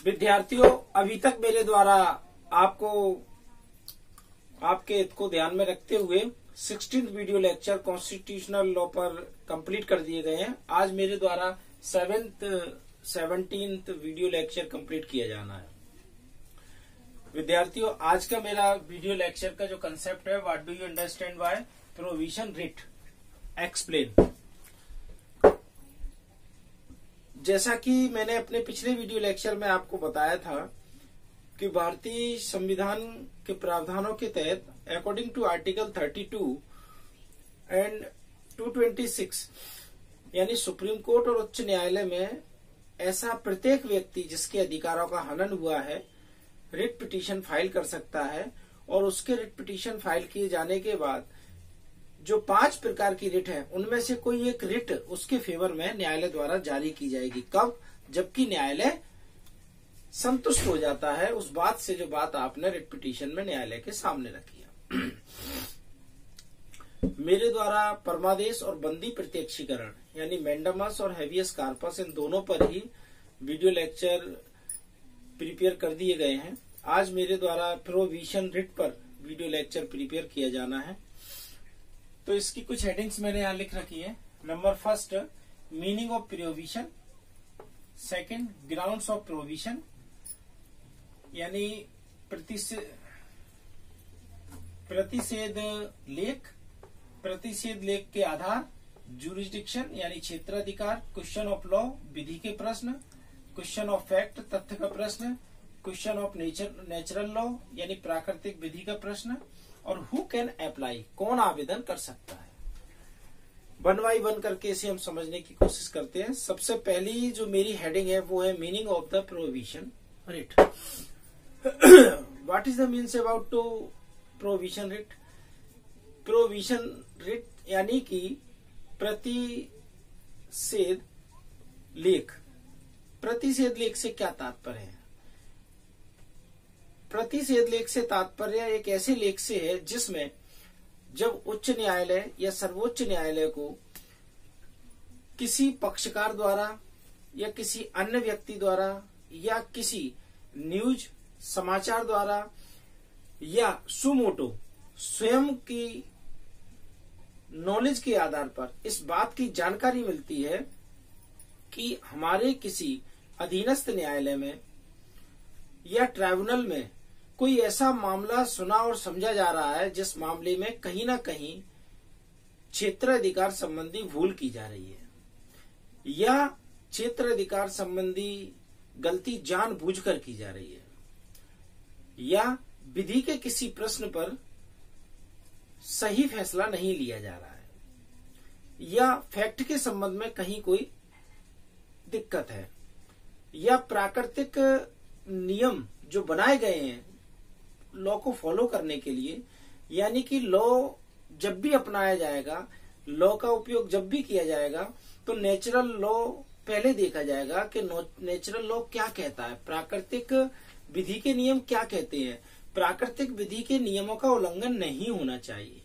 विद्यार्थियों, अभी तक मेरे द्वारा आपके हित को ध्यान में रखते हुए 16th video lecture constitutional law पर कंप्लीट कर दिए गए हैं। आज मेरे द्वारा 17th वीडियो लेक्चर कंप्लीट किया जाना है। विद्यार्थियों, आज का मेरा वीडियो लेक्चर का जो कंसेप्ट है, what do you understand by provision writ, explain. जैसा कि मैंने अपने पिछले वीडियो लेक्चर में आपको बताया था कि भारतीय संविधान के प्रावधानों के तहत अकॉर्डिंग टू आर्टिकल 32 एंड 226 यानी सुप्रीम कोर्ट और उच्च न्यायालय में ऐसा प्रत्येक व्यक्ति जिसके अधिकारों का हनन हुआ है रिट पिटीशन फाइल कर सकता है, और उसके रिट पिटीशन फाइल किए जाने के बाद जो 5 प्रकार की रिट है उनमें से कोई एक रिट उसके फेवर में न्यायालय द्वारा जारी की जाएगी। कब? जबकि न्यायालय संतुष्ट हो जाता है उस बात से जो बात आपने रिट पिटीशन में न्यायालय के सामने रखी है। मेरे द्वारा परमादेश और बंदी प्रत्यक्षीकरण यानी मैंडामस और हेवियस कार्पस, इन दोनों पर ही वीडियो लेक्चर प्रिपेयर कर दिए गए हैं। आज मेरे द्वारा प्रोविजन रिट पर वीडियो लेक्चर प्रिपेयर किया जाना है। तो इसकी कुछ हेडिंग्स मैंने यहाँ लिख रखी है। Number first, meaning of provision. Second, grounds of provision यानी प्रतिषेध लेख, प्रतिषेध लेख के आधार, जुरिस्डिक्शन यानी क्षेत्राधिकार, क्वेश्चन ऑफ लॉ विधि के प्रश्न, क्वेश्चन ऑफ फैक्ट तथ्य का प्रश्न, क्वेश्चन ऑफ नेचुरल लॉ यानी प्राकृतिक विधि का प्रश्न, और हु कैन अप्लाई, कौन आवेदन कर सकता है। 1 बाय 1 करके इसे हम समझने की कोशिश करते हैं। सबसे पहली जो मेरी हेडिंग है वो है meaning of the prohibition writ. What is the means about to prohibition writ. Prohibition writ यानी कि प्रतिषेध लेख। प्रतिषेध लेख से क्या तात्पर्य है? प्रतिषेध लेख से तात्पर्य एक ऐसे लेख से है जिसमें जब उच्च न्यायालय या सर्वोच्च न्यायालय को किसी पक्षकार द्वारा या किसी अन्य व्यक्ति द्वारा या किसी न्यूज समाचार द्वारा या सुमोटो स्वयं की नॉलेज के आधार पर इस बात की जानकारी मिलती है कि हमारे किसी अधीनस्थ न्यायालय में या ट्राइब्यूनल में कोई ऐसा मामला सुना और समझा जा रहा है जिस मामले में कहीं ना कहीं क्षेत्राधिकार संबंधी भूल की जा रही है या क्षेत्राधिकार संबंधी गलती जानबूझकर की जा रही है या विधि के किसी प्रश्न पर सही फैसला नहीं लिया जा रहा है या फैक्ट के संबंध में कहीं कोई दिक्कत है या प्राकृतिक नियम जो बनाए गए हैं लॉ को फॉलो करने के लिए, यानी कि लॉ जब भी अपनाया जाएगा, लॉ का उपयोग जब भी किया जाएगा तो नेचुरल लॉ पहले देखा जाएगा कि नेचुरल लॉ क्या कहता है, प्राकृतिक विधि के नियम क्या कहते हैं। प्राकृतिक विधि के नियमों का उल्लंघन नहीं होना चाहिए।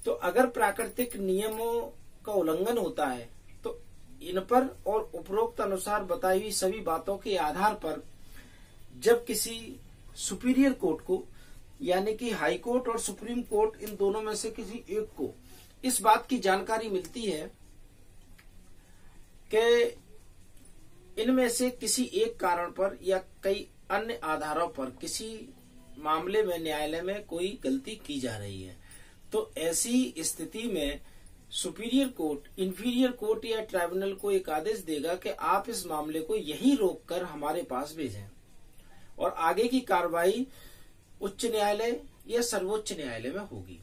तो अगर प्राकृतिक नियमों का उल्लंघन होता है तो इन पर और उपरोक्त अनुसार बताई हुई सभी बातों के आधार पर जब किसी सुपीरियर कोर्ट को यानी कि हाई कोर्ट और सुप्रीम कोर्ट, इन दोनों में से किसी एक को इस बात की जानकारी मिलती है कि इनमें से किसी एक कारण पर या कई अन्य आधारों पर किसी मामले में न्यायालय में कोई गलती की जा रही है, तो ऐसी स्थिति में सुपीरियर कोर्ट, इंफीरियर कोर्ट या ट्राइब्यूनल को एक आदेश देगा कि आप इस मामले को यहीं रोककर हमारे पास भेजें और आगे की कार्रवाई उच्च न्यायालय या सर्वोच्च न्यायालय में होगी।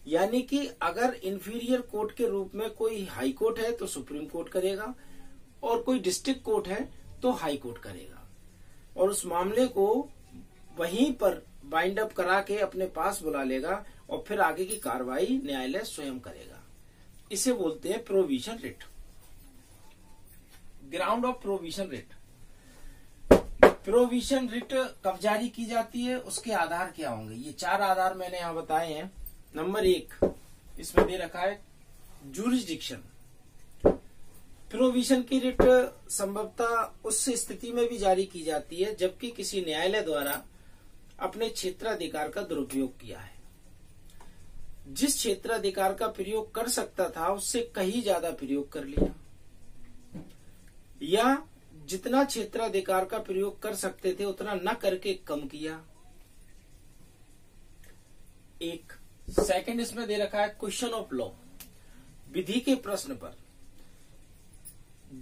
यानी कि अगर इंफीरियर कोर्ट के रूप में कोई हाई कोर्ट है तो सुप्रीम कोर्ट करेगा और कोई डिस्ट्रिक्ट कोर्ट है तो हाई कोर्ट करेगा और उस मामले को वहीं पर बाइंड अप करा के अपने पास बुला लेगा और फिर आगे की कार्रवाई न्यायालय स्वयं करेगा। इसे बोलते हैं provision writ. Ground of provision writ. Prohibition writ कब जारी की जाती है, उसके आधार क्या होंगे? ये 4 आधार मैंने यहाँ बताए हैं। नंबर 1 इसमें दे रखा है जुरिस्डिक्शन। प्रोविजन की रिट संभवतः उस स्थिति में भी जारी की जाती है जबकि किसी न्यायालय द्वारा अपने क्षेत्राधिकार का दुरुपयोग किया है। जिस क्षेत्राधिकार का प्रयोग कर सकता था उससे कहीं ज्यादा प्रयोग कर लिया, या जितना क्षेत्राधिकार का प्रयोग कर सकते थे उतना न करके कम किया। एक सेकंड इसमें दे रखा है क्वेश्चन ऑफ लॉ, विधि के प्रश्न पर।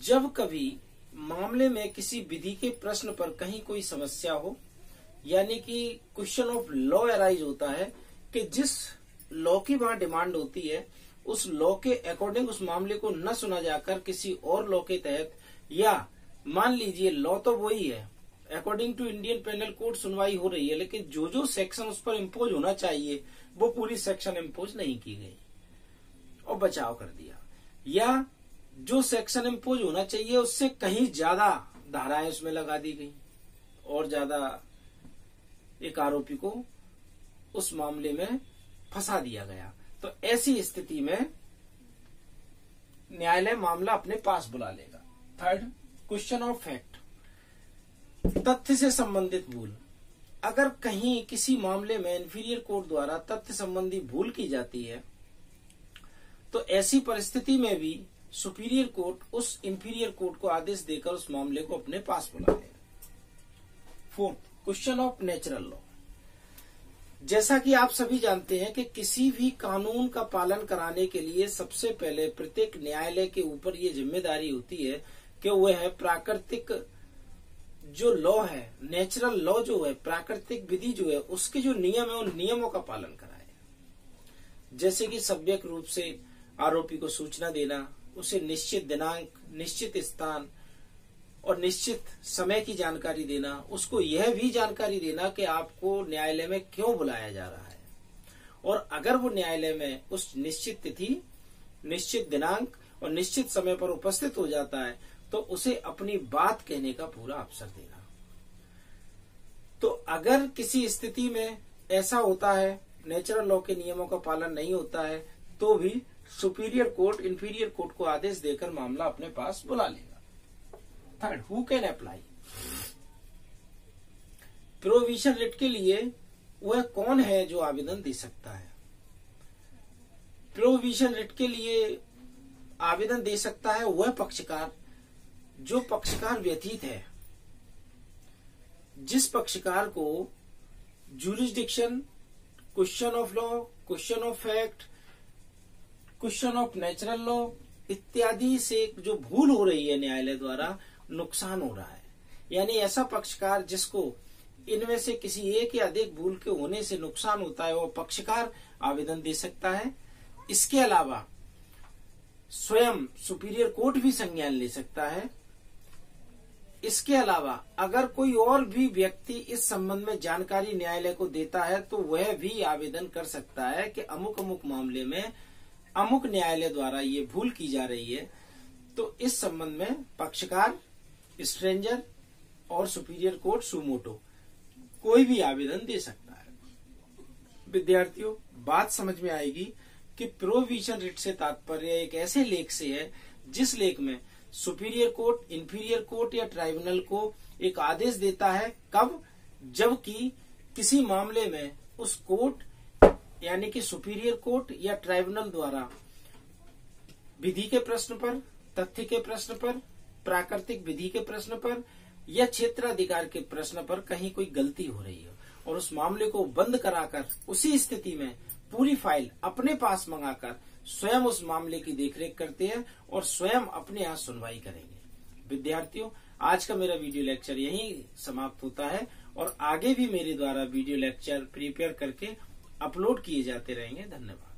जब कभी मामले में किसी विधि के प्रश्न पर कहीं कोई समस्या हो, यानी कि क्वेश्चन ऑफ लॉ अराइज होता है कि जिस लॉ की वहां डिमांड होती है उस लॉ के अकॉर्डिंग उस मामले को न सुना जाकर किसी और लॉ के तहत, या मान लीजिए लॉ तो वही है, according to Indian penal code सुनवाई हो रही है, लेकिन जो जो सेक्शन उस पर इम्पोज होना चाहिए वो पूरी सेक्शन इम्पोज नहीं की गई और बचाव कर दिया, या जो सेक्शन इम्पोज होना चाहिए उससे कहीं ज्यादा धाराएं उसमें लगा दी गई और ज्यादा एक आरोपी को उस मामले में फंसा दिया गया। तो ऐसी स्थिति में न्यायालय मामला अपने पास बुला लेगा। थर्ड क्वेश्चन ऑफ फैक्ट, तथ्य से संबंधित भूल। अगर कहीं किसी मामले में इंफीरियर कोर्ट द्वारा तथ्य संबंधी भूल की जाती है तो ऐसी परिस्थिति में भी सुपीरियर कोर्ट उस इंफीरियर कोर्ट को आदेश देकर उस मामले को अपने पास बुला लेगा। Fourth question of natural law. जैसा कि आप सभी जानते हैं कि किसी भी कानून का पालन कराने के लिए सबसे पहले प्रत्येक न्यायालय के ऊपर ये जिम्मेदारी होती है कि वह प्राकृतिक जो लॉ है, नेचुरल लॉ जो है, प्राकृतिक विधि जो है, उसके जो नियम है उन नियमों का पालन कराए। जैसे कि सभ्यक रूप से आरोपी को सूचना देना, उसे निश्चित दिनांक, निश्चित स्थान और निश्चित समय की जानकारी देना, उसको यह भी जानकारी देना कि आपको न्यायालय में क्यों बुलाया जा रहा है, और अगर वो न्यायालय में उस निश्चित तिथि, निश्चित दिनांक और निश्चित समय पर उपस्थित हो जाता है तो उसे अपनी बात कहने का पूरा अवसर देना। तो अगर किसी स्थिति में ऐसा होता है, नेचुरल लॉ के नियमों का पालन नहीं होता है, तो भी सुपीरियर कोर्ट इंफीरियर कोर्ट को आदेश देकर मामला अपने पास बुला लेगा। Third, who can apply. Provision writ के लिए वह कौन है जो आवेदन दे सकता है। प्रोविजन रिट के लिए आवेदन दे सकता है वह पक्षकार जो पक्षकार व्यतीत है, जिस पक्षकार को jurisdiction, question of law, question of fact, question of natural law इत्यादि से जो भूल हो रही है न्यायालय द्वारा, नुकसान हो रहा है, यानी ऐसा पक्षकार जिसको इनमें से किसी एक या अधिक भूल के होने से नुकसान होता है, वो पक्षकार आवेदन दे सकता है। इसके अलावा स्वयं सुपीरियर कोर्ट भी संज्ञान ले सकता है। इसके अलावा अगर कोई और भी व्यक्ति इस संबंध में जानकारी न्यायालय को देता है तो वह भी आवेदन कर सकता है कि अमुक अमुक मामले में अमुक न्यायालय द्वारा ये भूल की जा रही है, तो इस संबंध में पक्षकार, स्ट्रेंजर और सुपीरियर कोर्ट सुमोटो कोई भी आवेदन दे सकता है। विद्यार्थियों, बात समझ में आएगी कि प्रोविजन रिट से तात्पर्य एक ऐसे लेख से है जिस लेख में सुपीरियर कोर्ट, इंफीरियर कोर्ट या ट्राइब्यूनल को एक आदेश देता है। कब? जबकि किसी मामले में उस कोर्ट यानी कि सुपीरियर कोर्ट या ट्राइब्यूनल द्वारा विधि के प्रश्न पर, तथ्य के प्रश्न पर, प्राकृतिक विधि के प्रश्न पर या क्षेत्राधिकार के प्रश्न पर कहीं कोई गलती हो रही है और उस मामले को बंद कराकर उसी स्थिति में पूरी फाइल अपने पास मंगाकर स्वयं उस मामले की देखरेख करते हैं और स्वयं अपने यहाँ सुनवाई करेंगे। विद्यार्थियों, आज का मेरा वीडियो लेक्चर यहीं समाप्त होता है और आगे भी मेरे द्वारा वीडियो लेक्चर प्रिपेयर करके अपलोड किए जाते रहेंगे। धन्यवाद।